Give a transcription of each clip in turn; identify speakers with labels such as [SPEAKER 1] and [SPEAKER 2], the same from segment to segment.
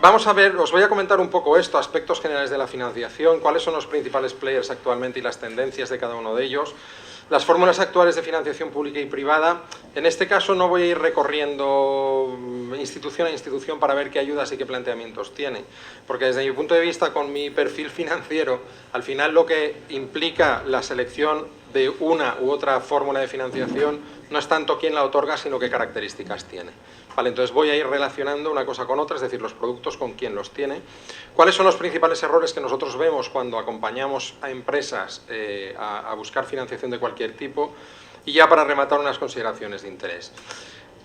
[SPEAKER 1] Vamos a ver, os voy a comentar un poco esto, aspectos generales de la financiación, cuáles son los principales players actualmente y las tendencias de cada uno de ellos, las fórmulas actuales de financiación pública y privada. En este caso no voy a ir recorriendo institución a institución para ver qué ayudas y qué planteamientos tiene, porque desde mi punto de vista, con mi perfil financiero, al final lo que implica la selección de una u otra fórmula de financiación no es tanto quién la otorga, sino qué características tiene. Vale, entonces voy a ir relacionando una cosa con otra, es decir, los productos con quién los tiene. ¿Cuáles son los principales errores que nosotros vemos cuando acompañamos a empresas a buscar financiación de cualquier tipo? Y ya para rematar, unas consideraciones de interés.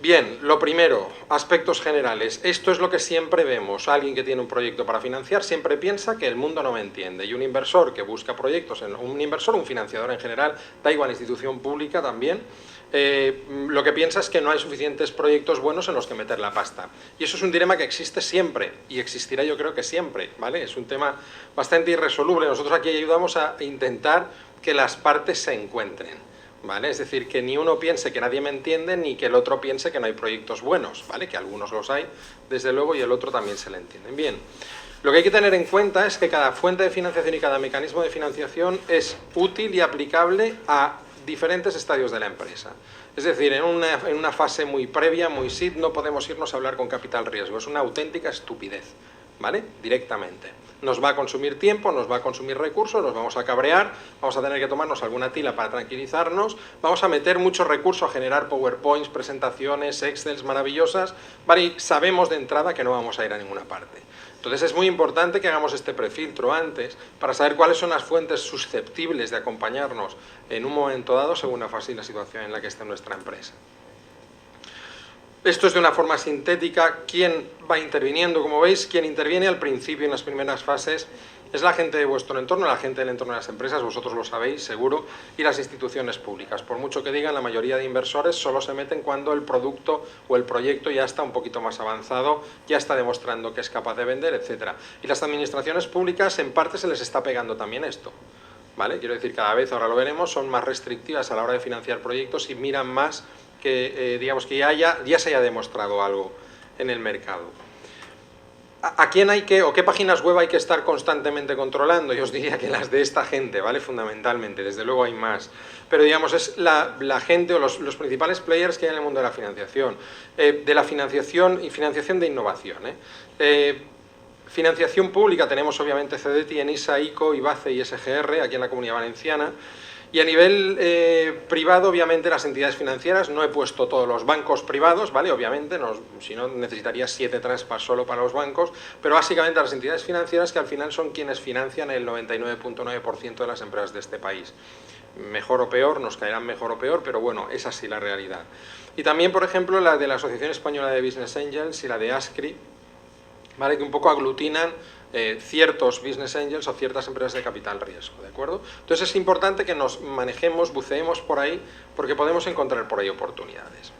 [SPEAKER 1] Bien, lo primero, aspectos generales. Esto es lo que siempre vemos. Alguien que tiene un proyecto para financiar siempre piensa que el mundo no me entiende. Y un inversor que busca proyectos, un financiador en general, da igual, institución pública también, lo que piensa es que no hay suficientes proyectos buenos en los que meter la pasta. Y eso es un dilema que existe siempre, y existirá yo creo que siempre, ¿vale? Es un tema bastante irresoluble. Nosotros aquí ayudamos a intentar que las partes se encuentren. ¿Vale? Es decir, que ni uno piense que nadie me entiende, ni que el otro piense que no hay proyectos buenos, ¿vale? Que algunos los hay, desde luego, y el otro también se le entienden. Bien, lo que hay que tener en cuenta es que cada fuente de financiación y cada mecanismo de financiación es útil y aplicable a diferentes estadios de la empresa. Es decir, en una fase muy previa, muy seed, no podemos irnos a hablar con capital riesgo, es una auténtica estupidez, ¿vale? Directamente. Nos va a consumir tiempo, nos va a consumir recursos, nos vamos a cabrear, vamos a tener que tomarnos alguna tila para tranquilizarnos, vamos a meter mucho recurso a generar PowerPoints, presentaciones, Excels maravillosas, ¿vale? Y sabemos de entrada que no vamos a ir a ninguna parte. Entonces es muy importante que hagamos este prefiltro antes para saber cuáles son las fuentes susceptibles de acompañarnos en un momento dado según la fase y la situación en la que esté nuestra empresa. Esto es de una forma sintética. ¿Quién va interviniendo? Como veis, quien interviene al principio en las primeras fases es la gente de vuestro entorno, la gente del entorno de las empresas, vosotros lo sabéis seguro, y las instituciones públicas. Por mucho que digan, la mayoría de inversores solo se meten cuando el producto o el proyecto ya está un poquito más avanzado, ya está demostrando que es capaz de vender, etc. Y las administraciones públicas en parte se les está pegando también esto, ¿vale? Quiero decir, cada vez, ahora lo veremos, son más restrictivas a la hora de financiar proyectos y miran más que, digamos, que ya se haya demostrado algo en el mercado. ¿A quién hay que, o qué páginas web hay que estar constantemente controlando? Yo os diría que las de esta gente, ¿vale? Fundamentalmente, desde luego hay más. Pero digamos, es la gente o los principales players que hay en el mundo de la financiación. De la financiación y financiación de innovación. Financiación pública tenemos obviamente CDTI, ENISA, ICO, IBACE y SGR, aquí en la Comunidad Valenciana. Y a nivel privado, obviamente, las entidades financieras, no he puesto todos los bancos privados, ¿vale? Obviamente, si no necesitaría 7 transpas solo para los bancos, pero básicamente las entidades financieras que al final son quienes financian el 99,9% de las empresas de este país. Mejor o peor, nos caerán mejor o peor, pero bueno, es así la realidad. Y también, por ejemplo, la de la Asociación Española de Business Angels y la de ASCRI, ¿vale? Que un poco aglutinan ciertos business angels o ciertas empresas de capital riesgo, ¿de acuerdo? Entonces es importante que nos manejemos, buceemos por ahí, porque podemos encontrar por ahí oportunidades.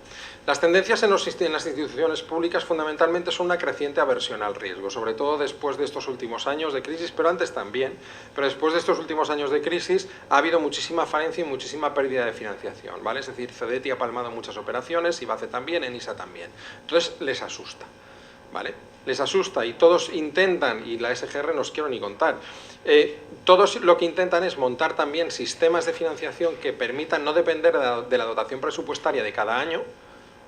[SPEAKER 1] Las tendencias en las instituciones públicas fundamentalmente son una creciente aversión al riesgo, sobre todo después de estos últimos años de crisis, pero antes también, pero después de estos últimos años de crisis ha habido muchísima falencia y muchísima pérdida de financiación, ¿vale? Es decir, CDTI ha palmado muchas operaciones, IBACE también, ENISA también. Entonces les asusta, ¿vale? Les asusta y todos intentan, y la SGR no os quiero ni contar, todos lo que intentan es montar también sistemas de financiación que permitan no depender de la dotación presupuestaria de cada año,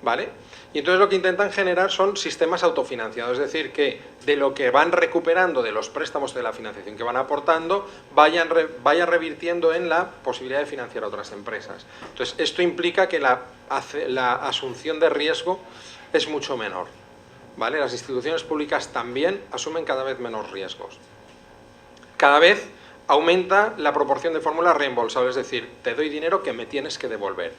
[SPEAKER 1] ¿vale? Y entonces lo que intentan generar son sistemas autofinanciados, es decir, que de lo que van recuperando de los préstamos de la financiación que van aportando, vaya revirtiendo en la posibilidad de financiar a otras empresas. Entonces esto implica que la asunción de riesgo es mucho menor, ¿vale? Las instituciones públicas también asumen cada vez menos riesgos. Cada vez aumenta la proporción de fórmulas reembolsables, es decir, te doy dinero que me tienes que devolver.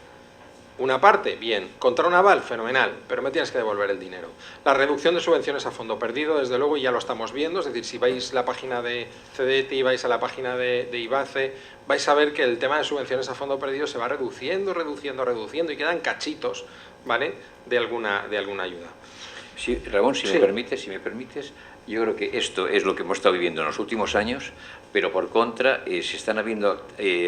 [SPEAKER 1] Una parte, bien. Contra un aval, fenomenal, pero me tienes que devolver el dinero. La reducción de subvenciones a fondo perdido, desde luego, ya lo estamos viendo, es decir, si vais a la página de CDTI, vais a la página de IBACE, vais a ver que el tema de subvenciones a fondo perdido se va reduciendo y quedan cachitos, ¿vale?, de alguna ayuda.
[SPEAKER 2] Sí, Ramón, si
[SPEAKER 1] Sí.
[SPEAKER 2] me permites, yo creo que esto es lo que hemos estado viviendo en los últimos años, pero por contra se están habiendo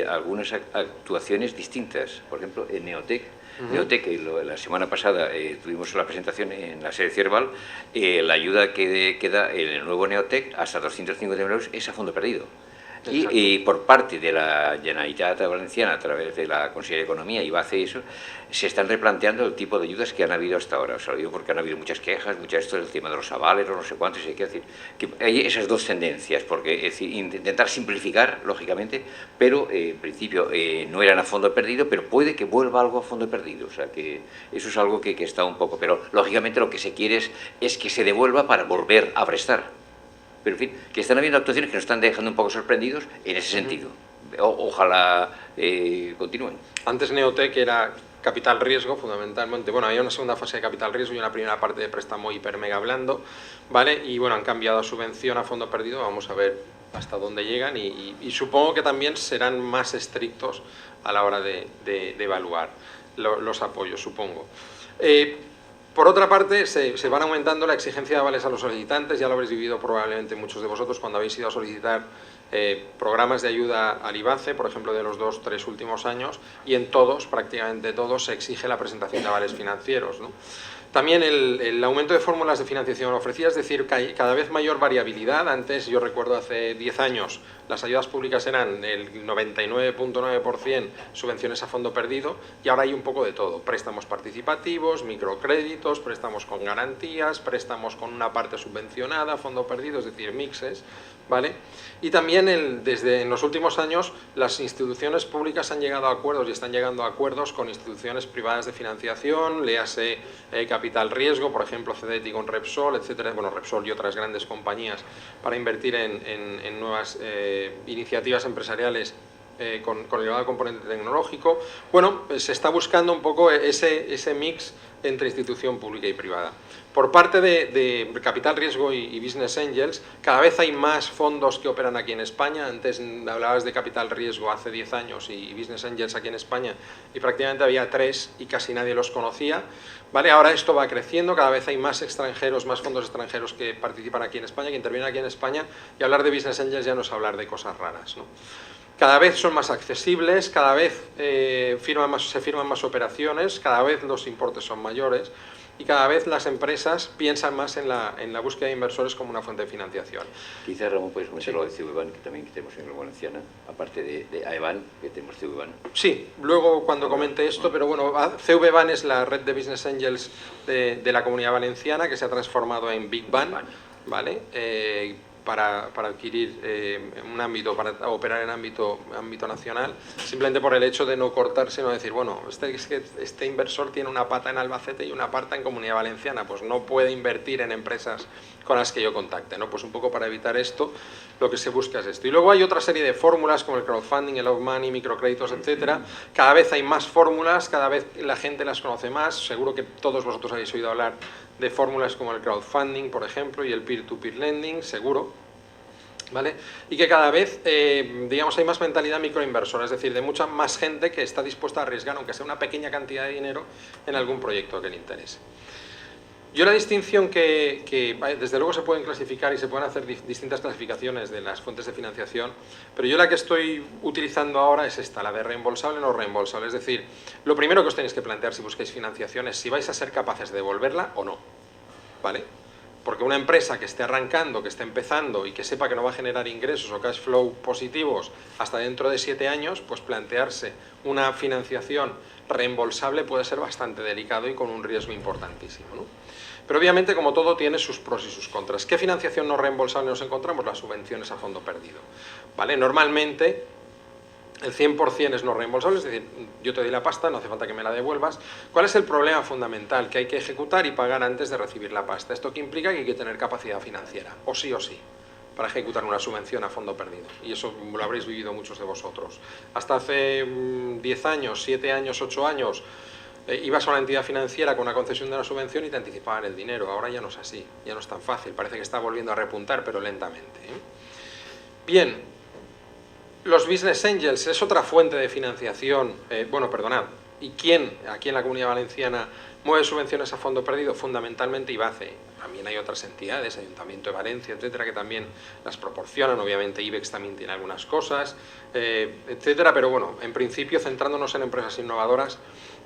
[SPEAKER 2] algunas actuaciones distintas. Por ejemplo, en Neotec. Neotec, la semana pasada tuvimos la presentación en la sede Cierval, la ayuda que da en el nuevo Neotec hasta 250 euros es a fondo perdido. Y por parte de la Generalitat Valenciana, a través de la Consellería de Economía y BACE, eso, se están replanteando el tipo de ayudas que han habido hasta ahora. O sea, lo digo porque han habido muchas quejas, esto del tema de los avales, o no sé cuántos, y hay que decir que hay esas dos tendencias, porque es decir, intentar simplificar, lógicamente, pero en principio no eran a fondo perdido, pero puede que vuelva algo a fondo perdido. O sea, que eso es algo que está un poco, pero lógicamente lo que se quiere es que se devuelva para volver a prestar. Pero, en fin, que están habiendo actuaciones que nos están dejando un poco sorprendidos en ese sentido. Ojalá continúen.
[SPEAKER 1] Antes Neotec era capital riesgo, fundamentalmente. Bueno, había una segunda fase de capital riesgo y una primera parte de préstamo hiper mega blando, ¿vale? Y bueno, han cambiado a subvención a fondo perdido. Vamos a ver hasta dónde llegan y supongo que también serán más estrictos a la hora de evaluar los apoyos, supongo. Por otra parte, se van aumentando la exigencia de avales a los solicitantes. Ya lo habréis vivido probablemente muchos de vosotros cuando habéis ido a solicitar programas de ayuda al IBACE, por ejemplo, de los 2-3 últimos años, y en todos, prácticamente todos, se exige la presentación de avales financieros, ¿no? También el aumento de fórmulas de financiación ofrecidas, es decir, cada vez mayor variabilidad. Antes, yo recuerdo hace 10 años, las ayudas públicas eran el 99.9% subvenciones a fondo perdido y ahora hay un poco de todo. Préstamos participativos, microcréditos, préstamos con garantías, préstamos con una parte subvencionada, fondo perdido, es decir, mixes, ¿vale? Y también desde en los últimos años las instituciones públicas han llegado a acuerdos y están llegando a acuerdos con instituciones privadas de financiación, léase capital riesgo, por ejemplo Cedeti con Repsol, etcétera, bueno, Repsol y otras grandes compañías para invertir en nuevas iniciativas empresariales con elevado componente tecnológico. Bueno, se está buscando un poco ese mix entre institución pública y privada. Por parte de Capital Riesgo y Business Angels, cada vez hay más fondos que operan aquí en España. Antes hablabas de Capital Riesgo hace 10 años y Business Angels aquí en España y prácticamente había 3 y casi nadie los conocía. ¿Vale? Ahora esto va creciendo, cada vez hay más extranjeros, más fondos extranjeros que participan aquí en España, que intervienen aquí en España, y hablar de Business Angels ya no es hablar de cosas raras, ¿no? Cada vez son más accesibles, cada vez se firman más operaciones, cada vez los importes son mayores y cada vez las empresas piensan más en la búsqueda de inversores como una fuente de financiación.
[SPEAKER 2] Quizás, Ramón, puedes comentar lo de CVBAN, que también tenemos en la Valenciana, aparte de AEBAN, que tenemos CVBAN.
[SPEAKER 1] Sí, luego cuando comente esto, pero bueno, CVBAN es la red de Business Angels de la Comunidad Valenciana que se ha transformado en Big Ban, ¿vale? Para adquirir un ámbito, para operar en ámbito nacional, simplemente por el hecho de no cortarse, no decir, bueno, este inversor tiene una pata en Albacete y una pata en Comunidad Valenciana, pues no puede invertir en empresas con las que yo contacte, ¿no? Pues un poco para evitar esto, lo que se busca es esto. Y luego hay otra serie de fórmulas como el crowdfunding, el off-money, microcréditos, etcétera. Cada vez hay más fórmulas, cada vez la gente las conoce más. Seguro que todos vosotros habéis oído hablar de fórmulas como el crowdfunding, por ejemplo, y el peer-to-peer lending, seguro, ¿vale? Y que cada vez, digamos, hay más mentalidad microinversora, es decir, de mucha más gente que está dispuesta a arriesgar, aunque sea una pequeña cantidad de dinero, en algún proyecto que le interese. Yo la distinción que desde luego se pueden clasificar y se pueden hacer distintas clasificaciones de las fuentes de financiación, pero yo la que estoy utilizando ahora es esta, la de reembolsable o no reembolsable. Es decir, lo primero que os tenéis que plantear si buscáis financiación es si vais a ser capaces de devolverla o no, ¿vale? Porque una empresa que esté arrancando, que esté empezando y que sepa que no va a generar ingresos o cash flow positivos hasta dentro de 7 años, pues plantearse una financiación reembolsable puede ser bastante delicado y con un riesgo importantísimo, ¿no? Pero obviamente, como todo, tiene sus pros y sus contras. ¿Qué financiación no reembolsable nos encontramos? Las subvenciones a fondo perdido, ¿vale? Normalmente el 100% es no reembolsable, es decir, yo te doy la pasta, no hace falta que me la devuelvas. ¿Cuál es el problema fundamental? Que hay que ejecutar y pagar antes de recibir la pasta. ¿Esto qué implica? Que hay que tener capacidad financiera, o sí, para ejecutar una subvención a fondo perdido. Y eso lo habréis vivido muchos de vosotros. Hasta hace 10 años, 7 años, 8 años, ibas a una entidad financiera con una concesión de una subvención y te anticipaban el dinero. Ahora ya no es así, ya no es tan fácil. Parece que está volviendo a repuntar, pero lentamente, ¿eh? Bien, los Business Angels es otra fuente de financiación. Bueno, perdonad. ¿Y quién aquí en la Comunidad Valenciana mueve subvenciones a fondo perdido, fundamentalmente IBACE. También hay otras entidades, Ayuntamiento de Valencia, etcétera, que también las proporcionan. Obviamente IBEX también tiene algunas cosas, etcétera, pero bueno, en principio, centrándonos en empresas innovadoras,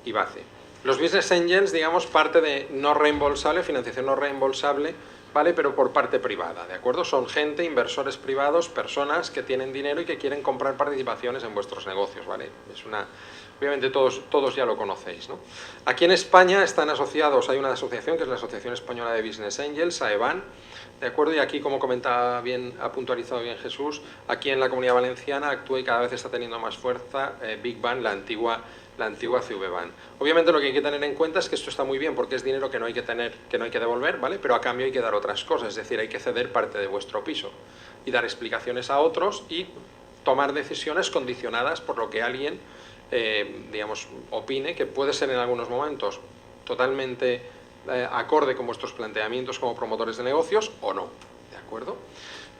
[SPEAKER 1] IBACE. Los business angels, digamos, parte de no reembolsable, financiación no reembolsable, ¿vale? Pero por parte privada, ¿de acuerdo? Son gente, inversores privados, personas que tienen dinero y que quieren comprar participaciones en vuestros negocios, ¿vale? Es una... Obviamente todos ya lo conocéis, ¿no? Aquí en España están asociados, hay una asociación que es la Asociación Española de Business Angels, AEBAN, ¿de acuerdo? Y aquí, como comentaba bien, ha puntualizado bien Jesús, aquí en la Comunidad Valenciana actúa y cada vez está teniendo más fuerza Big Ban, la antigua CVBAN. Obviamente lo que hay que tener en cuenta es que esto está muy bien porque es dinero que no hay que tener, que no hay que devolver, ¿vale? Pero a cambio hay que dar otras cosas, es decir, hay que ceder parte de vuestro piso y dar explicaciones a otros y tomar decisiones condicionadas por lo que alguien digamos, opine, que puede ser en algunos momentos totalmente acorde con vuestros planteamientos como promotores de negocios o no, ¿de acuerdo?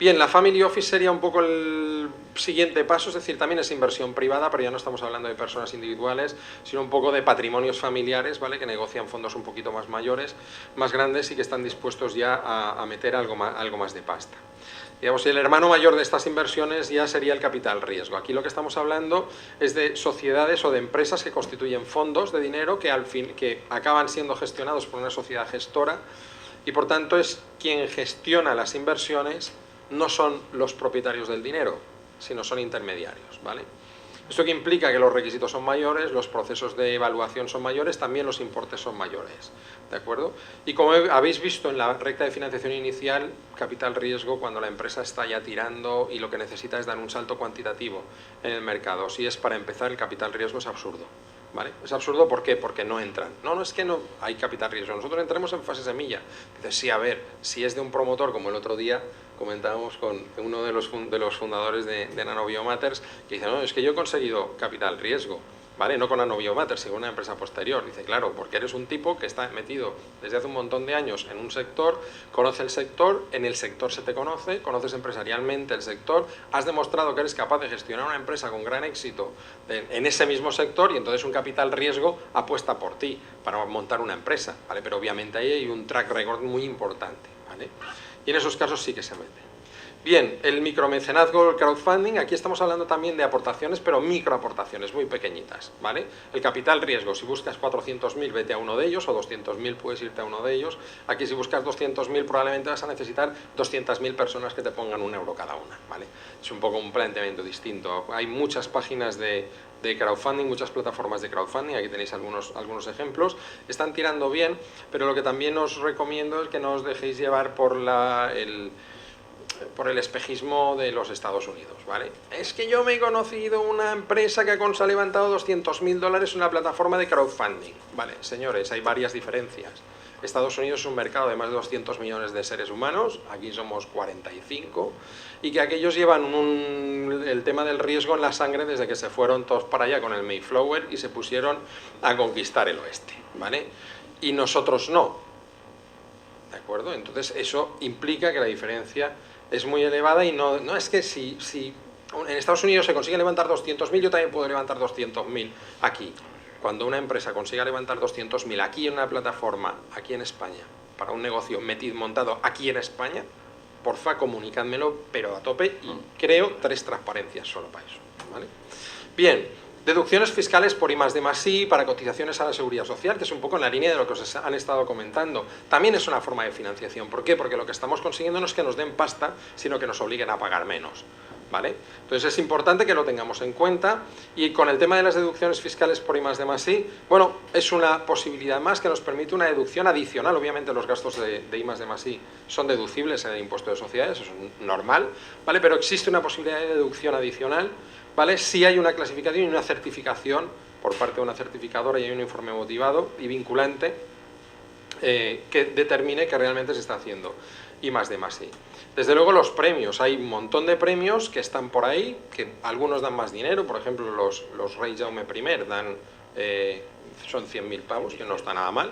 [SPEAKER 1] Bien, la Family Office sería un poco el siguiente paso, es decir, también es inversión privada, pero ya no estamos hablando de personas individuales, sino un poco de patrimonios familiares, ¿vale? Que negocian fondos un poquito más mayores, más grandes y que están dispuestos ya a meter algo más de pasta. Digamos, el hermano mayor de estas inversiones ya sería el capital riesgo. Aquí lo que estamos hablando es de sociedades o de empresas que constituyen fondos de dinero que acaban siendo gestionados por una sociedad gestora y por tanto es quien gestiona las inversiones, no son los propietarios del dinero, sino son intermediarios, ¿vale? Esto que implica que los requisitos son mayores, los procesos de evaluación son mayores, también los importes son mayores, ¿de acuerdo? Y como habéis visto en la recta de financiación inicial, capital riesgo, cuando la empresa está ya tirando y lo que necesita es dar un salto cuantitativo en el mercado. Si es para empezar, el capital riesgo es absurdo, ¿vale? Es absurdo, ¿por qué? Porque no entran. No es que no hay capital riesgo. Nosotros entramos en fase semilla. Dices, sí, a ver, si es de un promotor, como el otro día comentábamos con uno de los fundadores de Nanobiomatters, que dice, no, es que yo he conseguido capital riesgo, ¿vale? No con Nanobiomatters, sino una empresa posterior. Dice, claro, porque eres un tipo que está metido desde hace un montón de años en un sector, conoce el sector, en el sector se te conoce, conoces empresarialmente el sector, has demostrado que eres capaz de gestionar una empresa con gran éxito en ese mismo sector y entonces un capital riesgo apuesta por ti para montar una empresa, ¿vale? Pero obviamente ahí hay un track record muy importante, ¿vale? Y en esos casos sí que se mete. Bien, el micromecenazgo, el crowdfunding, aquí estamos hablando también de aportaciones, pero microaportaciones, muy pequeñitas, ¿vale? El capital riesgo, si buscas 400.000, vete a uno de ellos, o 200.000 puedes irte a uno de ellos. Aquí si buscas 200.000 probablemente vas a necesitar 200.000 personas que te pongan €1 cada una, ¿vale? Es un poco un planteamiento distinto. Hay muchas páginas de crowdfunding, muchas plataformas de crowdfunding, aquí tenéis algunos ejemplos, están tirando bien, pero lo que también os recomiendo es que no os dejéis llevar por el espejismo de los Estados Unidos, ¿vale? Es que yo me he conocido una empresa que ha levantado $200.000 en una plataforma de crowdfunding. Vale, señores, hay varias diferencias. Estados Unidos es un mercado de más de 200 millones de seres humanos, aquí somos 45, y que aquellos llevan el tema del riesgo en la sangre desde que se fueron todos para allá con el Mayflower y se pusieron a conquistar el oeste, ¿vale? Y nosotros no, ¿de acuerdo? Entonces eso implica que la diferencia es muy elevada y no es que si en Estados Unidos se consigue levantar 200.000, yo también puedo levantar 200.000 aquí. Cuando una empresa consiga levantar 200.000 aquí en una plataforma, aquí en España, para un negocio montado aquí en España, porfa, comunicádmelo, pero a tope, y creo 3 transparencias solo para eso, ¿vale? Bien, deducciones fiscales por I+D+I, para cotizaciones a la Seguridad Social, que es un poco en la línea de lo que os han estado comentando. También es una forma de financiación. ¿Por qué? Porque lo que estamos consiguiendo no es que nos den pasta, sino que nos obliguen a pagar menos, ¿vale? Entonces es importante que lo tengamos en cuenta, y con el tema de las deducciones fiscales por I+D+I, bueno, es una posibilidad más que nos permite una deducción adicional. Obviamente los gastos de I+D+I son deducibles en el impuesto de sociedades, eso es normal, ¿vale? Pero existe una posibilidad de deducción adicional, ¿vale? Si hay una clasificación y una certificación por parte de una certificadora y hay un informe motivado y vinculante que determine que realmente se está haciendo I+D+I. Desde luego los premios, hay un montón de premios que están por ahí, que algunos dan más dinero, por ejemplo los Rei Jaume I dan, son 100.000 pavos, que no está nada mal,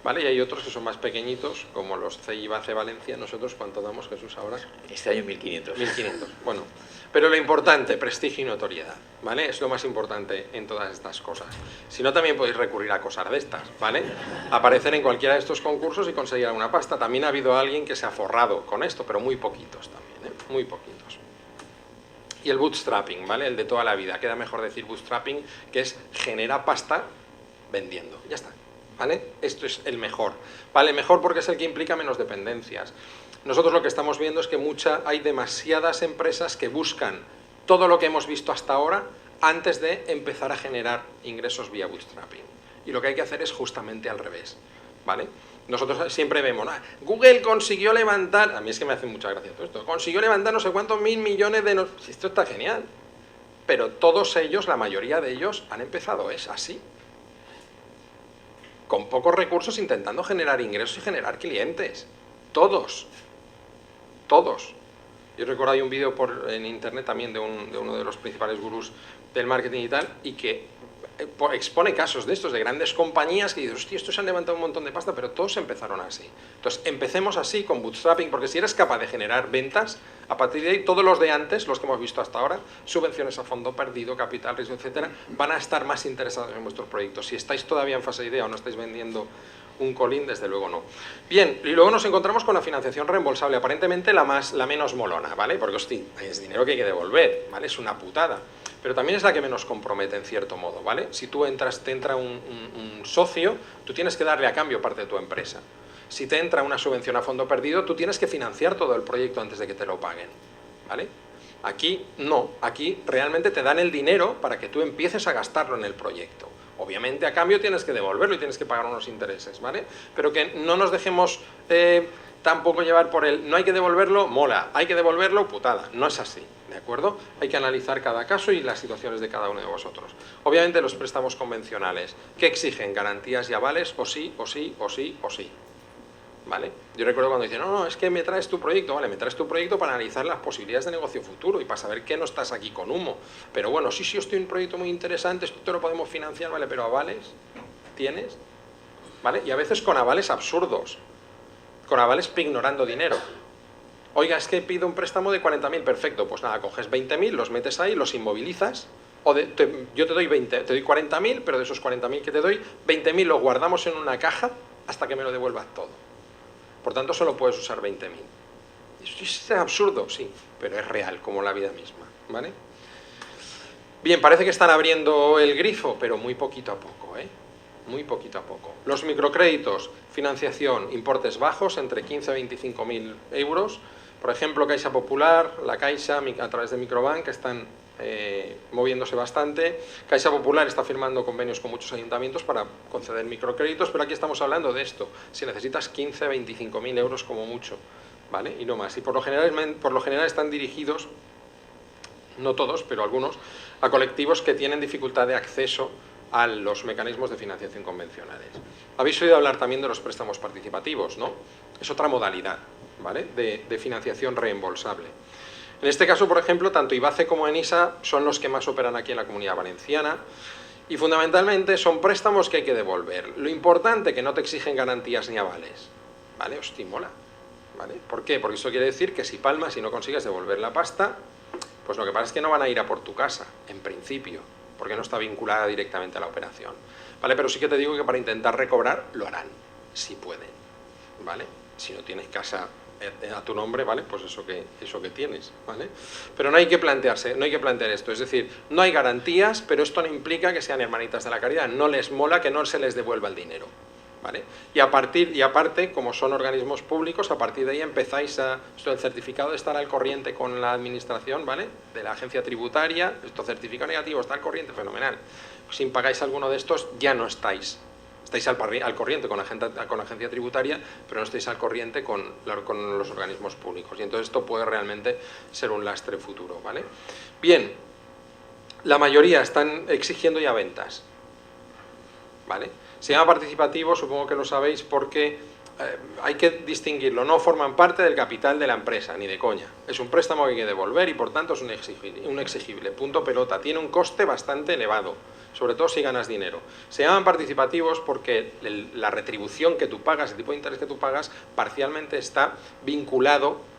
[SPEAKER 1] ¿vale? Y hay otros que son más pequeñitos, como los CI Bace Valencia. Nosotros, ¿cuánto damos, Jesús, ahora?
[SPEAKER 2] Este año 1.500.
[SPEAKER 1] 1.500, bueno. Pero lo importante, prestigio y notoriedad, ¿vale? Es lo más importante en todas estas cosas. Si no, también podéis recurrir a cosas de estas, ¿vale? Aparecer en cualquiera de estos concursos y conseguir alguna pasta. También ha habido alguien que se ha forrado con esto, pero muy poquitos también, ¿eh? Muy poquitos. Y el bootstrapping, ¿vale? El de toda la vida. Queda mejor decir bootstrapping, que es genera pasta vendiendo. Ya está, ¿vale? Esto es el mejor, ¿vale? Mejor porque es el que implica menos dependencias. Nosotros lo que estamos viendo es que hay demasiadas empresas que buscan todo lo que hemos visto hasta ahora antes de empezar a generar ingresos vía bootstrapping. Y lo que hay que hacer es justamente al revés, ¿vale? Nosotros siempre vemos, Google consiguió levantar, a mí es que me hace mucha gracia todo esto, consiguió levantar no sé cuántos mil millones de... Esto está genial, pero todos ellos, la mayoría de ellos, han empezado así, con pocos recursos, intentando generar ingresos y generar clientes. Todos. Yo recuerdo hay un vídeo en internet también de uno de los principales gurús del marketing y tal, y que expone casos de estos, de grandes compañías que dicen, hostia, estos han levantado un montón de pasta, pero todos empezaron así. Entonces, empecemos así con bootstrapping, porque si eres capaz de generar ventas, a partir de ahí, todos los de antes, los que hemos visto hasta ahora, subvenciones a fondo perdido, capital, riesgo, etcétera, van a estar más interesados en vuestros proyectos. Si estáis todavía en fase de idea o no estáis vendiendo un colín, desde luego no. Bien, y luego nos encontramos con la financiación reembolsable, aparentemente la menos molona, ¿vale? Porque, hostia, es dinero que hay que devolver, ¿vale? Es una putada. Pero también es la que menos compromete en cierto modo, ¿vale? Si tú te entra un socio, tú tienes que darle a cambio parte de tu empresa. Si te entra una subvención a fondo perdido, tú tienes que financiar todo el proyecto antes de que te lo paguen, ¿vale? Aquí no, aquí realmente te dan el dinero para que tú empieces a gastarlo en el proyecto. Obviamente a cambio tienes que devolverlo y tienes que pagar unos intereses, ¿vale? Pero que no nos dejemos tampoco llevar por no hay que devolverlo, mola, hay que devolverlo, putada. No es así, ¿de acuerdo? Hay que analizar cada caso y las situaciones de cada uno de vosotros. Obviamente los préstamos convencionales, que exigen garantías y avales, o sí, o sí, o sí, o sí. ¿Vale? Yo recuerdo cuando dicen, no, es que me traes tu proyecto, vale, me traes tu proyecto para analizar las posibilidades de negocio futuro y para saber que no estás aquí con humo. Pero bueno, sí, estoy en un proyecto muy interesante, esto te lo podemos financiar, vale, pero avales, ¿tienes? ¿Vale? Y a veces con avales absurdos, con avales ignorando dinero. Oiga, es que pido un préstamo de 40.000, perfecto, pues nada, coges 20.000, los metes ahí, los inmovilizas, o yo te doy 40.000, pero de esos 40.000 que te doy, 20.000 los guardamos en una caja hasta que me lo devuelvas todo. Por tanto, solo puedes usar 20.000. Es absurdo, sí, pero es real, como la vida misma, ¿vale? Bien, parece que están abriendo el grifo, pero muy poquito a poco, ¿eh? Muy poquito a poco. Los microcréditos, financiación, importes bajos, entre 15 y 25.000 euros. Por ejemplo, Caixa Popular, la Caixa, a través de Microbank, están moviéndose bastante. Caixa Popular está firmando convenios con muchos ayuntamientos para conceder microcréditos, pero aquí estamos hablando de esto. Si necesitas 15 a 25.000 euros como mucho, ¿vale? Y no más. Y por lo general están dirigidos, no todos, pero algunos, a colectivos que tienen dificultad de acceso a los mecanismos de financiación convencionales. Habéis oído hablar también de los préstamos participativos, ¿no? Es otra modalidad, ¿vale? de financiación reembolsable. En este caso, por ejemplo, tanto IBACE como ENISA son los que más operan aquí en la Comunidad Valenciana y fundamentalmente son préstamos que hay que devolver. Lo importante, que no te exigen garantías ni avales, ¿vale? Hostia, mola, ¿vale? ¿Por qué? Porque eso quiere decir que si palmas y no consigues devolver la pasta, pues lo que pasa es que no van a ir a por tu casa, en principio, porque no está vinculada directamente a la operación, ¿vale? Pero sí que te digo que para intentar recobrar lo harán, si pueden, ¿vale? Si no tienes casa a tu nombre, ¿vale? Pues eso que tienes, ¿vale? Pero no hay que plantear esto, es decir, no hay garantías, pero esto no implica que sean hermanitas de la caridad, no les mola que no se les devuelva el dinero, ¿vale? Y aparte, como son organismos públicos, a partir de ahí empezáis el certificado de estar al corriente con la administración, ¿vale? De la agencia tributaria, esto certificado negativo, está al corriente, fenomenal. Si pagáis alguno de estos, ya no estáis al corriente con la agencia tributaria, pero no estáis al corriente con los organismos públicos. Y entonces esto puede realmente ser un lastre futuro, ¿vale? Bien, la mayoría están exigiendo ya ventas, ¿vale? Se llama participativo, supongo que lo sabéis, porque hay que distinguirlo. No forman parte del capital de la empresa, ni de coña. Es un préstamo que hay que devolver y por tanto es un exigible. Punto pelota. Tiene un coste bastante elevado. sobre todo si ganas dinero. Se llaman participativos porque la retribución que tú pagas, el tipo de interés que tú pagas, parcialmente está vinculado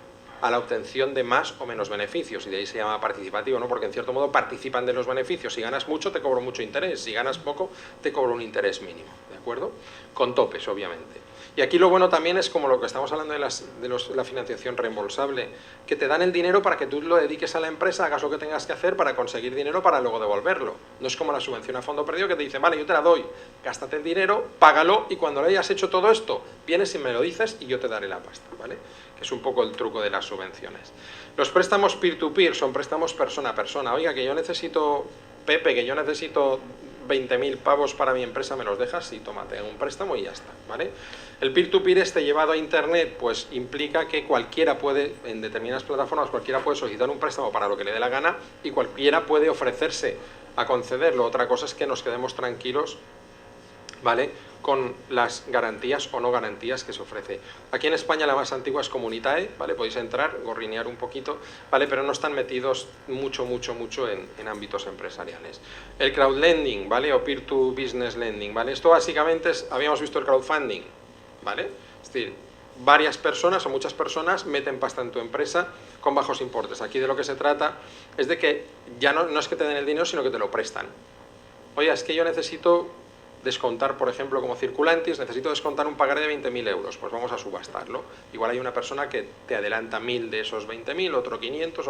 [SPEAKER 1] a la obtención de más o menos beneficios, y de ahí se llama participativo, ¿no? Porque en cierto modo participan de los beneficios. Si ganas mucho, te cobro mucho interés; si ganas poco, te cobro un interés mínimo, ¿de acuerdo? Con topes, obviamente. Y aquí lo bueno también es, como lo que estamos hablando de la financiación reembolsable, que te dan el dinero para que tú lo dediques a la empresa, hagas lo que tengas que hacer para conseguir dinero para luego devolverlo. No es como la subvención a fondo perdido, que te dicen, vale, yo te la doy, gástate el dinero, págalo, y cuando lo hayas hecho todo esto, vienes y me lo dices y yo te daré la pasta, ¿vale? Que es un poco el truco de las subvenciones. Los préstamos peer-to-peer son préstamos persona a persona. Oiga, que yo necesito, Pepe, que yo necesito 20.000 pavos para mi empresa, ¿me los dejas? Sí, tómate un préstamo y ya está, ¿vale? El peer-to-peer llevado a internet, pues implica que cualquiera puede, en determinadas plataformas, cualquiera puede solicitar un préstamo para lo que le dé la gana, y cualquiera puede ofrecerse a concederlo. Otra cosa es que nos quedemos tranquilos, ¿vale?, con las garantías o no garantías que se ofrece. Aquí en España la más antigua es Comunitae, ¿vale? Podéis entrar, gorrinear un poquito, ¿vale? Pero no están metidos mucho en ámbitos empresariales. El crowdlending, ¿vale? O peer-to-business lending, ¿vale? Esto básicamente es, habíamos visto el crowdfunding, ¿vale? Es decir, varias personas o muchas personas meten pasta en tu empresa con bajos importes. Aquí de lo que se trata es de que ya no es que te den el dinero, sino que te lo prestan. Oye, es que yo necesito descontar, por ejemplo, como Circulantis, necesito descontar un pagaré de 20.000 euros, pues vamos a subastarlo. Igual hay una persona que te adelanta 1.000 de esos 20.000, otro 500,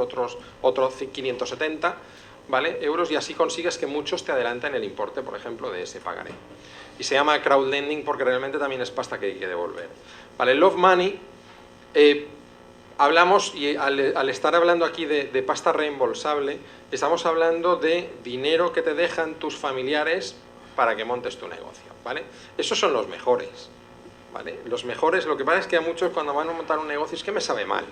[SPEAKER 1] otro 570, ¿vale?, euros, y así consigues que muchos te adelanten el importe, por ejemplo, de ese pagaré. Y se llama crowdlending porque realmente también es pasta que hay que devolver. Vale, Love Money, hablamos, y al estar hablando aquí de pasta reembolsable, estamos hablando de dinero que te dejan tus familiares para que montes tu negocio, ¿vale? Esos son los mejores, ¿vale? Los mejores, lo que pasa es que a muchos cuando van a montar un negocio es que me sabe mal.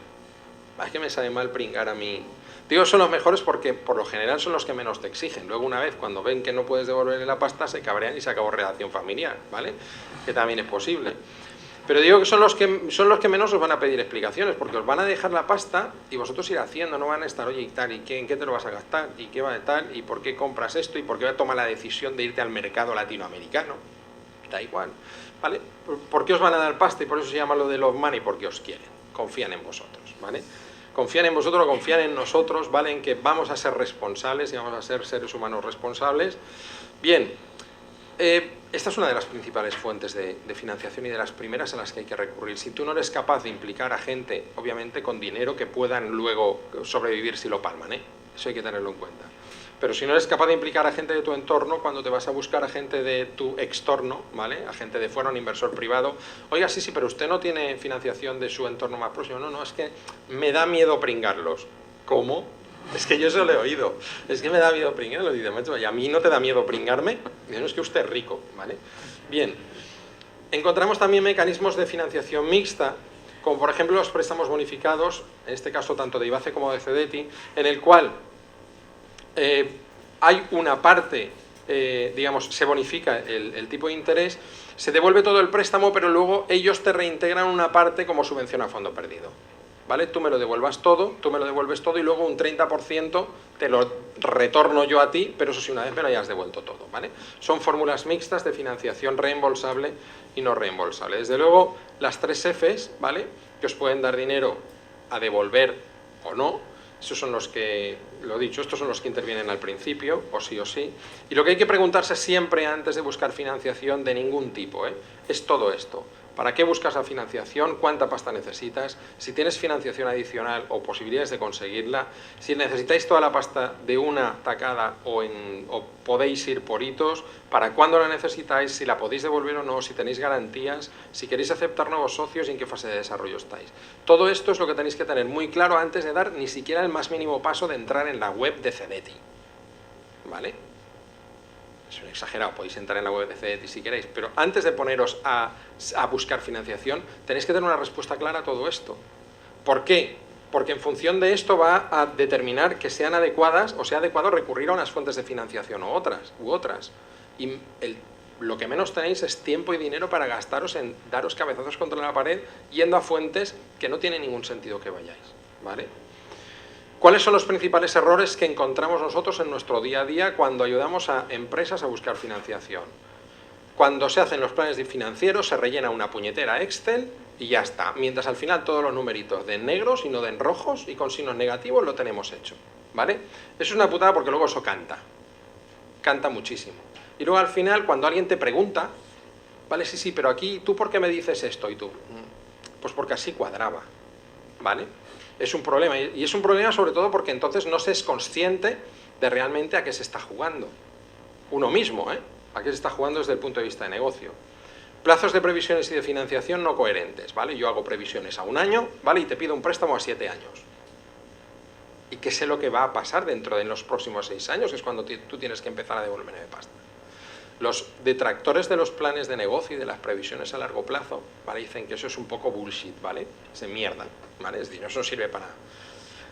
[SPEAKER 1] Es que me sabe mal pringar a mí. Digo, son los mejores porque por lo general son los que menos te exigen. Luego, una vez, cuando ven que no puedes devolverle la pasta, se cabrean y se acabó relación familiar, ¿vale? Que también es posible. Pero digo que son los que menos os van a pedir explicaciones, porque os van a dejar la pasta y vosotros ir haciendo, no van a estar, oye, y tal, ¿y en qué te lo vas a gastar? ¿Y qué va de tal? ¿Y por qué compras esto? ¿Y por qué tomas la decisión de irte al mercado latinoamericano? Da igual, ¿vale? ¿Por qué os van a dar pasta? Y por eso se llama lo de Love Money, porque os quieren, confían en vosotros, ¿vale? Confían en vosotros, confían en nosotros, ¿vale? En que vamos a ser responsables y vamos a ser seres humanos responsables. Bien, esta es una de las principales fuentes de financiación y de las primeras a las que hay que recurrir. Si tú no eres capaz de implicar a gente, obviamente con dinero, que puedan luego sobrevivir si lo palman, ¿eh? Eso hay que tenerlo en cuenta. Pero si no eres capaz de implicar a gente de tu entorno, cuando te vas a buscar a gente de tu extorno, ¿vale?, a gente de fuera, un inversor privado, oiga, sí, pero usted no tiene financiación de su entorno más próximo. No, es que me da miedo pringarlos. ¿Cómo? Es que yo eso lo he oído. Es que me da miedo pringarlos. Y dice, ¿y a mí no te da miedo pringarme? No, es que usted es rico, ¿vale? Bien. Encontramos también mecanismos de financiación mixta, como por ejemplo los préstamos bonificados, en este caso tanto de IBACE como de CEDETI, en el cual hay una parte, digamos, se bonifica el tipo de interés, se devuelve todo el préstamo, pero luego ellos te reintegran una parte como subvención a fondo perdido, ¿vale? Tú me lo devuelves todo y luego un 30% te lo retorno yo a ti, pero eso sí, una vez me lo hayas devuelto todo, ¿vale? Son fórmulas mixtas de financiación reembolsable y no reembolsable. Desde luego, las 3 Fs, ¿vale?, que os pueden dar dinero a devolver o no. Esos son los que, lo dicho, estos son los que intervienen al principio, o sí. Y lo que hay que preguntarse siempre antes de buscar financiación de ningún tipo, es todo esto. ¿Para qué buscas la financiación? ¿Cuánta pasta necesitas? Si tienes financiación adicional o posibilidades de conseguirla. Si necesitáis toda la pasta de una tacada o podéis ir por hitos. ¿Para cuándo la necesitáis? Si la podéis devolver o no. Si tenéis garantías. Si queréis aceptar nuevos socios y en qué fase de desarrollo estáis. Todo esto es lo que tenéis que tener muy claro antes de dar ni siquiera el más mínimo paso de entrar en la web de CEDETI, ¿vale? Es un exagerado, podéis entrar en la web de CEDETI si queréis, pero antes de poneros a buscar financiación, tenéis que tener una respuesta clara a todo esto. ¿Por qué? Porque en función de esto va a determinar que sean adecuadas o sea adecuado recurrir a unas fuentes de financiación u otras. Y lo que menos tenéis es tiempo y dinero para gastaros en daros cabezazos contra la pared yendo a fuentes que no tiene ningún sentido que vayáis, ¿vale? ¿Cuáles son los principales errores que encontramos nosotros en nuestro día a día cuando ayudamos a empresas a buscar financiación? Cuando se hacen los planes financieros se rellena una puñetera Excel y ya está. Mientras al final todos los numeritos de negros y no de rojos y con signos negativos lo tenemos hecho, ¿vale? Eso es una putada porque luego eso canta. Canta muchísimo. Y luego al final cuando alguien te pregunta, vale, sí, pero aquí, ¿tú por qué me dices esto? Y tú, pues porque así cuadraba, ¿vale? Es un problema, y es un problema sobre todo porque entonces no se es consciente de realmente a qué se está jugando. Uno mismo, a qué se está jugando desde el punto de vista de negocio. Plazos de previsiones y de financiación no coherentes, ¿vale? Yo hago previsiones a 1 año, ¿vale? Y te pido un préstamo a 7 años. ¿Y qué sé lo que va a pasar dentro de los próximos 6 años? Que es cuando tú tienes que empezar a devolverme de pasta. Los detractores de los planes de negocio y de las previsiones a largo plazo, ¿vale? Dicen que eso es un poco bullshit, ¿vale? Es de mierda, ¿vale? Es decir, eso sirve para...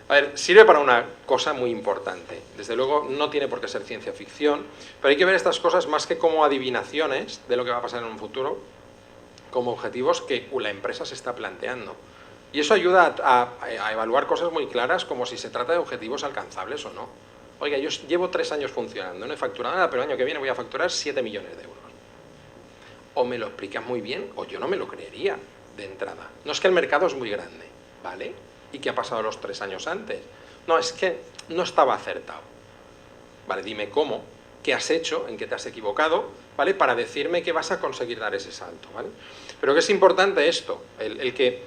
[SPEAKER 1] A ver, sirve para una cosa muy importante. Desde luego no tiene por qué ser ciencia ficción, pero hay que ver estas cosas más que como adivinaciones de lo que va a pasar en un futuro, como objetivos que la empresa se está planteando. Y eso ayuda a evaluar cosas muy claras como si se trata de objetivos alcanzables o no. Oiga, yo llevo 3 años funcionando, no he facturado nada, pero el año que viene voy a facturar 7 millones de euros. O me lo explicas muy bien, o yo no me lo creería de entrada. No es que el mercado es muy grande, ¿vale? ¿Y qué ha pasado los 3 años antes? No, es que no estaba acertado. Vale, dime cómo, qué has hecho, en qué te has equivocado, ¿vale? Para decirme que vas a conseguir dar ese salto, ¿vale? Pero que es importante esto, el que,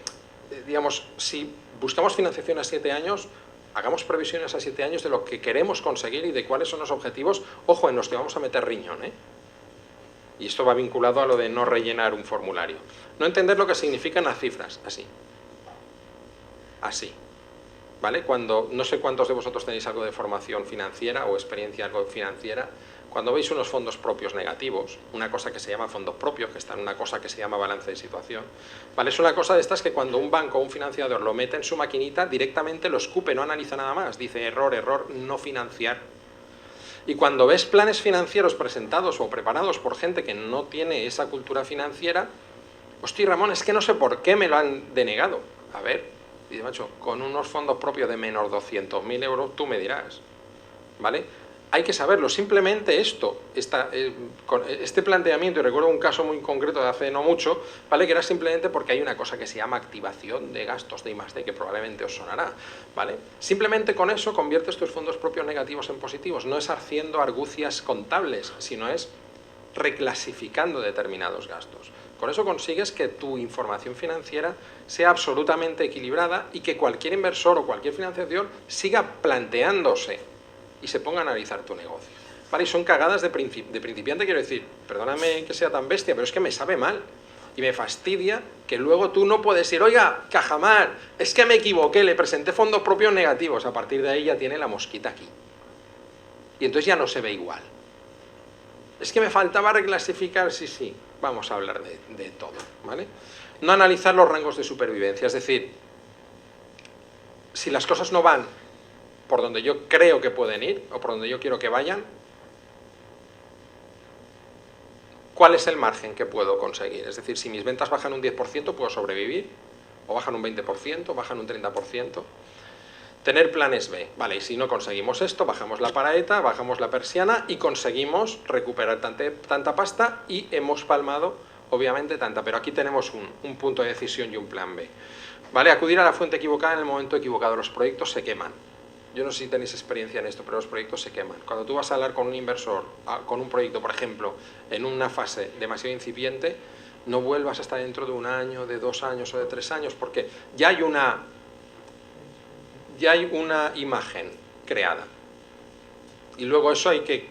[SPEAKER 1] digamos, si buscamos financiación a 7 años... hagamos previsiones a 7 años de lo que queremos conseguir y de cuáles son los objetivos, ojo, en los que vamos a meter riñón, Y esto va vinculado a lo de no rellenar un formulario. No entender lo que significan las cifras, así. Así. ¿Vale? Cuando, no sé cuántos de vosotros tenéis algo de formación financiera o experiencia algo financiera, cuando veis unos fondos propios negativos, una cosa que se llama fondos propios, que está en una cosa que se llama balance de situación, ¿vale? Es una cosa de estas que cuando un banco o un financiador lo mete en su maquinita, directamente lo escupe, no analiza nada más, dice error, no financiar. Y cuando ves planes financieros presentados o preparados por gente que no tiene esa cultura financiera, hostia, Ramón, es que no sé por qué me lo han denegado. A ver, dice, macho, con unos fondos propios de menos 200.000 euros, tú me dirás, ¿vale? Hay que saberlo, simplemente esto, este planteamiento, y recuerdo un caso muy concreto de hace no mucho, ¿vale? Que era simplemente porque hay una cosa que se llama activación de gastos de I+D, que probablemente os sonará, ¿vale? Simplemente con eso conviertes tus fondos propios negativos en positivos, no es haciendo argucias contables, sino es reclasificando determinados gastos. Con eso consigues que tu información financiera sea absolutamente equilibrada y que cualquier inversor o cualquier financiación siga planteándose y se ponga a analizar tu negocio. Vale, y son cagadas de principiante, quiero decir, perdóname que sea tan bestia, pero es que me sabe mal. Y me fastidia que luego tú no puedes decir, oiga, Cajamar, es que me equivoqué, le presenté fondos propios negativos. A partir de ahí ya tiene la mosquita aquí. Y entonces ya no se ve igual. Es que me faltaba reclasificar, sí, vamos a hablar de todo, ¿vale? No analizar los rangos de supervivencia, es decir, si las cosas no van por donde yo creo que pueden ir, o por donde yo quiero que vayan, ¿cuál es el margen que puedo conseguir? Es decir, si mis ventas bajan un 10%, ¿puedo sobrevivir? ¿O bajan un 20%? ¿Bajan un 30%? Tener planes B. Vale, y si no conseguimos esto, bajamos la paraeta, bajamos la persiana y conseguimos recuperar tanta pasta y hemos palmado, obviamente, tanta. Pero aquí tenemos un punto de decisión y un plan B. ¿Vale? Acudir a la fuente equivocada en el momento equivocado. Los proyectos se queman. Yo no sé si tenéis experiencia en esto, pero los proyectos se queman. Cuando tú vas a hablar con un inversor, con un proyecto, por ejemplo, en una fase demasiado incipiente, no vuelvas hasta dentro de 1 año, de 2 años o de 3 años, porque ya hay una imagen creada. Y luego eso hay que,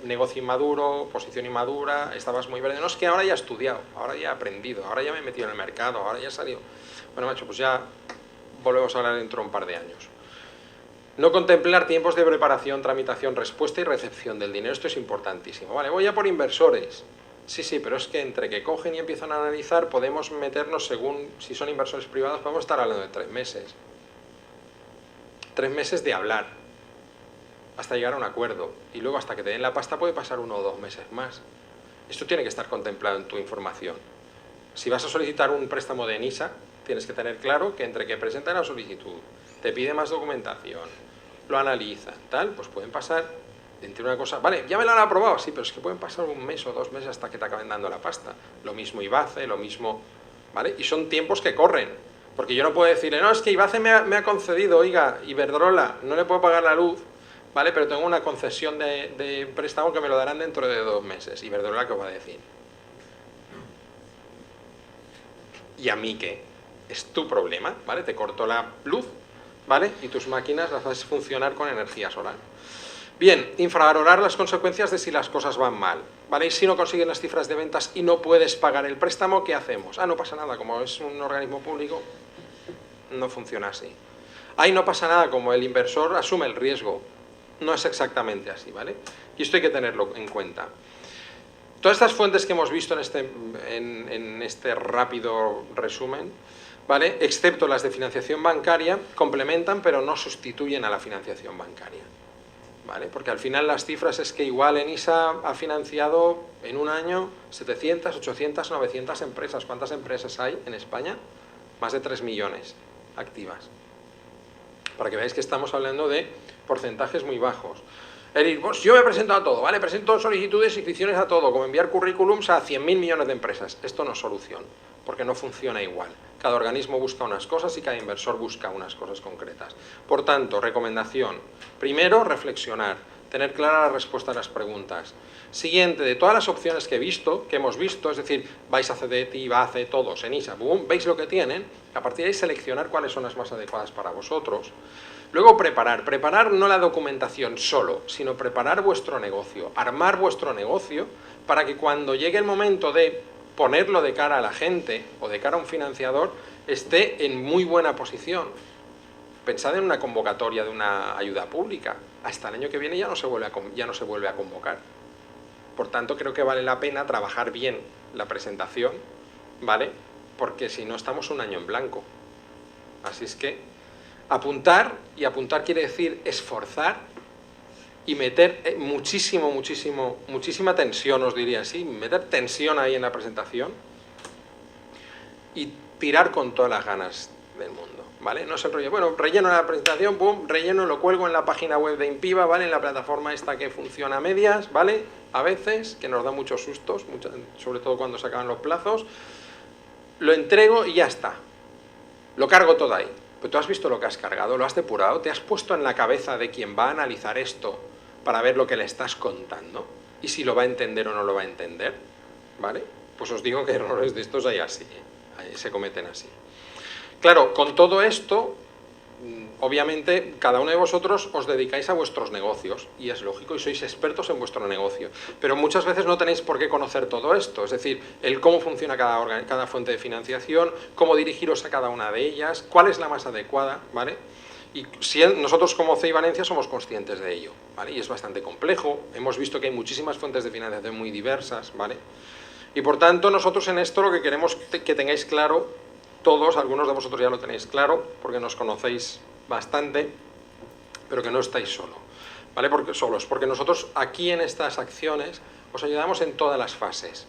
[SPEAKER 1] negocio inmaduro, posición inmadura, estabas muy verde. No, es que ahora ya he estudiado, ahora ya he aprendido, ahora ya me he metido en el mercado, ahora ya he salido. Bueno, macho, pues ya volvemos a hablar dentro de un par de años. No contemplar tiempos de preparación, tramitación, respuesta y recepción del dinero. Esto es importantísimo. Vale, voy a por inversores. Sí, pero es que entre que cogen y empiezan a analizar, podemos meternos según, si son inversores privados, podemos estar hablando de 3 meses. 3 meses de hablar, hasta llegar a un acuerdo. Y luego hasta que te den la pasta puede pasar 1 o 2 meses más. Esto tiene que estar contemplado en tu información. Si vas a solicitar un préstamo de ENISA, tienes que tener claro que entre que presentan la solicitud, te pide más documentación, lo analizan, tal, pues pueden pasar entre una cosa, vale, ya me lo han aprobado, sí, pero es que pueden pasar 1 mes o 2 meses hasta que te acaben dando la pasta. Lo mismo IBACE, lo mismo, ¿vale? Y son tiempos que corren, porque yo no puedo decirle, no, es que IBACE me ha concedido, oiga, Iberdrola, no le puedo pagar la luz, ¿vale? Pero tengo una concesión de préstamo que me lo darán dentro de 2 meses. Iberdrola, ¿qué os va a decir? ¿Y a mí qué? Es tu problema, ¿vale? Te corto la luz, ¿vale? Y tus máquinas las haces funcionar con energía solar. Bien, infravalorar las consecuencias de si las cosas van mal, ¿vale? Y si no consiguen las cifras de ventas y no puedes pagar el préstamo, ¿qué hacemos? Ah, no pasa nada, como es un organismo público, no funciona así. Ahí no pasa nada, como el inversor asume el riesgo. No es exactamente así, ¿vale? Y esto hay que tenerlo en cuenta. Todas estas fuentes que hemos visto en este rápido resumen, ¿vale? Excepto las de financiación bancaria, complementan pero no sustituyen a la financiación bancaria, ¿vale? Porque al final las cifras es que igual ENISA ha financiado en un año 700, 800, 900 empresas. ¿Cuántas empresas hay en España? Más de 3 millones activas. Para que veáis que estamos hablando de porcentajes muy bajos. Pues yo me presento a todo, ¿vale? Presento solicitudes y inscripciones a todo, como enviar currículums a 100.000 millones de empresas. Esto no es solución, porque no funciona igual. Cada organismo busca unas cosas y cada inversor busca unas cosas concretas. Por tanto, recomendación. Primero, reflexionar, tener clara la respuesta a las preguntas. Siguiente, de todas las opciones que hemos visto, es decir, vais a CDT, IBACE, todos, ENISA, boom, veis lo que tienen, a partir de ahí seleccionar cuáles son las más adecuadas para vosotros. Luego preparar no la documentación solo, sino preparar vuestro negocio, armar vuestro negocio para que cuando llegue el momento de ponerlo de cara a la gente o de cara a un financiador, esté en muy buena posición. Pensad en una convocatoria de una ayuda pública. Hasta el año que viene ya no se vuelve a convocar. Por tanto, creo que vale la pena trabajar bien la presentación, ¿vale? Porque si no estamos un año en blanco. Así es que apuntar, y apuntar quiere decir esforzar y meter muchísima tensión, os diría así, meter tensión ahí en la presentación y tirar con todas las ganas del mundo, ¿vale? No es el rollo, bueno, relleno la presentación, pum, relleno, lo cuelgo en la página web de Impiva, ¿vale? En la plataforma esta que funciona a medias, ¿vale? A veces, que nos da muchos sustos, sobre todo cuando se acaban los plazos, lo entrego y ya está. Lo cargo todo ahí. Pero tú has visto lo que has cargado, lo has depurado, te has puesto en la cabeza de quien va a analizar esto para ver lo que le estás contando y si lo va a entender o no lo va a entender, ¿vale? Pues os digo que errores de estos hay así, ahí se cometen así. Claro, con todo esto, obviamente, cada uno de vosotros os dedicáis a vuestros negocios y es lógico y sois expertos en vuestro negocio, pero muchas veces no tenéis por qué conocer todo esto, es decir, el cómo funciona cada fuente de financiación, cómo dirigiros a cada una de ellas, cuál es la más adecuada, ¿vale? Y nosotros como CEI Valencia somos conscientes de ello, ¿vale? Y es bastante complejo, hemos visto que hay muchísimas fuentes de financiación muy diversas, ¿vale? Y por tanto nosotros en esto lo que queremos que tengáis claro, todos, algunos de vosotros ya lo tenéis claro, porque nos conocéis bastante, pero que no estáis solos, ¿vale? Porque nosotros aquí en estas acciones os ayudamos en todas las fases,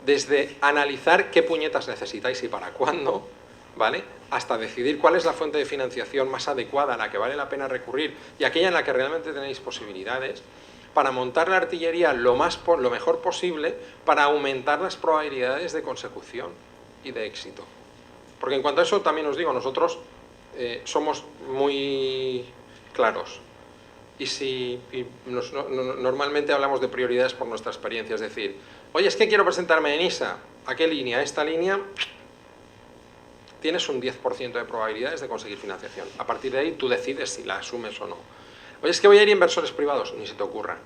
[SPEAKER 1] desde analizar qué puñetas necesitáis y para cuándo, ¿vale? Hasta decidir cuál es la fuente de financiación más adecuada a la que vale la pena recurrir y aquella en la que realmente tenéis posibilidades, para montar la artillería lo mejor posible para aumentar las probabilidades de consecución y de éxito. Porque en cuanto a eso también os digo, nosotros somos muy claros normalmente hablamos de prioridades por nuestra experiencia, es decir, oye, es que quiero presentarme en ISA, ¿a qué línea? Esta línea tienes un 10% de probabilidades de conseguir financiación. A partir de ahí tú decides si la asumes o no. Oye, es que voy a ir a inversores privados, ni se te ocurra.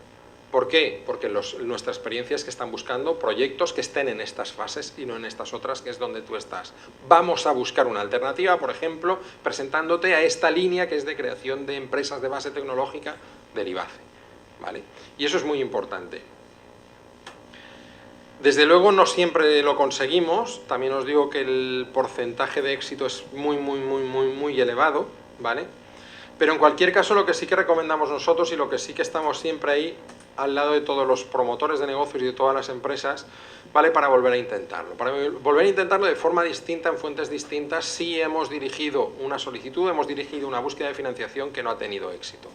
[SPEAKER 1] ¿Por qué? Porque nuestra experiencia es que están buscando proyectos que estén en estas fases y no en estas otras, que es donde tú estás. Vamos a buscar una alternativa, por ejemplo, presentándote a esta línea que es de creación de empresas de base tecnológica del IBACE, ¿vale? Y eso es muy importante. Desde luego no siempre lo conseguimos, también os digo que el porcentaje de éxito es muy elevado, ¿vale? Pero en cualquier caso, lo que sí que recomendamos nosotros y lo que sí que estamos siempre ahí al lado de todos los promotores de negocios y de todas las empresas, ¿vale? Para volver a intentarlo. Para volver a intentarlo de forma distinta, en fuentes distintas, si hemos dirigido una solicitud, hemos dirigido una búsqueda de financiación que no ha tenido éxito,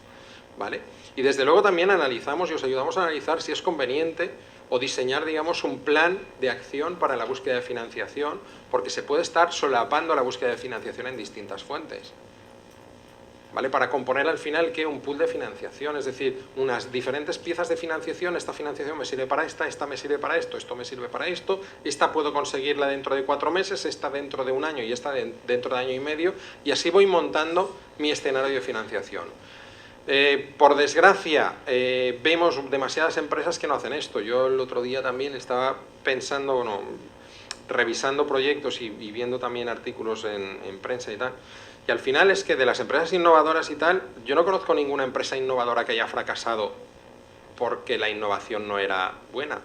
[SPEAKER 1] ¿vale? Y desde luego también analizamos y os ayudamos a analizar si es conveniente o diseñar, digamos, un plan de acción para la búsqueda de financiación, porque se puede estar solapando la búsqueda de financiación en distintas fuentes, ¿vale? Para componer al final ¿qué? Un pool de financiación, es decir, unas diferentes piezas de financiación. Esta financiación me sirve para esta me sirve para esto me sirve para esto, esta puedo conseguirla dentro de 4 meses, esta dentro de 1 año y esta dentro de 1 año y medio, y así voy montando mi escenario de financiación. Por desgracia, vemos demasiadas empresas que no hacen esto. Yo el otro día también estaba pensando, bueno, revisando proyectos y viendo también artículos en prensa y tal, y al final es que de las empresas innovadoras y tal, yo no conozco ninguna empresa innovadora que haya fracasado porque la innovación no era buena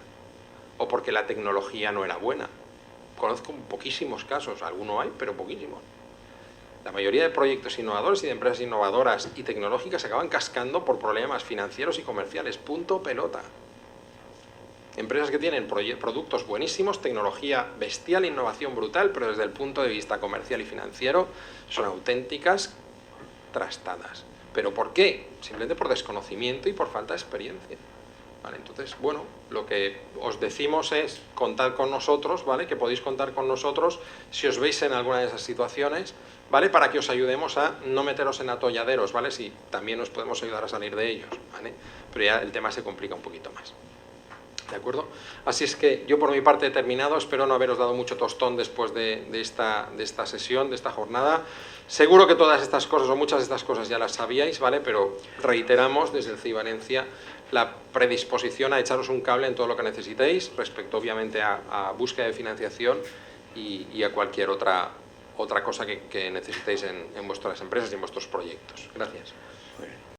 [SPEAKER 1] o porque la tecnología no era buena. Conozco poquísimos casos, algunos hay, pero poquísimos. La mayoría de proyectos innovadores y de empresas innovadoras y tecnológicas acaban cascando por problemas financieros y comerciales. Punto pelota. Empresas que tienen productos buenísimos, tecnología bestial, innovación brutal, pero desde el punto de vista comercial y financiero son auténticas trastadas. ¿Pero por qué? Simplemente por desconocimiento y por falta de experiencia. ¿Vale? Entonces, bueno, lo que os decimos es contad con nosotros, ¿vale? Que podéis contar con nosotros si os veis en alguna de esas situaciones, ¿vale? Para que os ayudemos a no meteros en atolladeros, ¿vale? Si también os podemos ayudar a salir de ellos, ¿vale? Pero ya el tema se complica un poquito más. ¿De acuerdo? Así es que yo por mi parte he terminado, espero no haberos dado mucho tostón después de esta sesión, de esta jornada. Seguro que todas estas cosas o muchas de estas cosas ya las sabíais, ¿vale? Pero reiteramos desde el CEI Valencia la predisposición a echaros un cable en todo lo que necesitéis, respecto obviamente a búsqueda de financiación y a cualquier otra cosa que necesitéis en vuestras empresas y en vuestros proyectos. Gracias.
[SPEAKER 2] Bueno.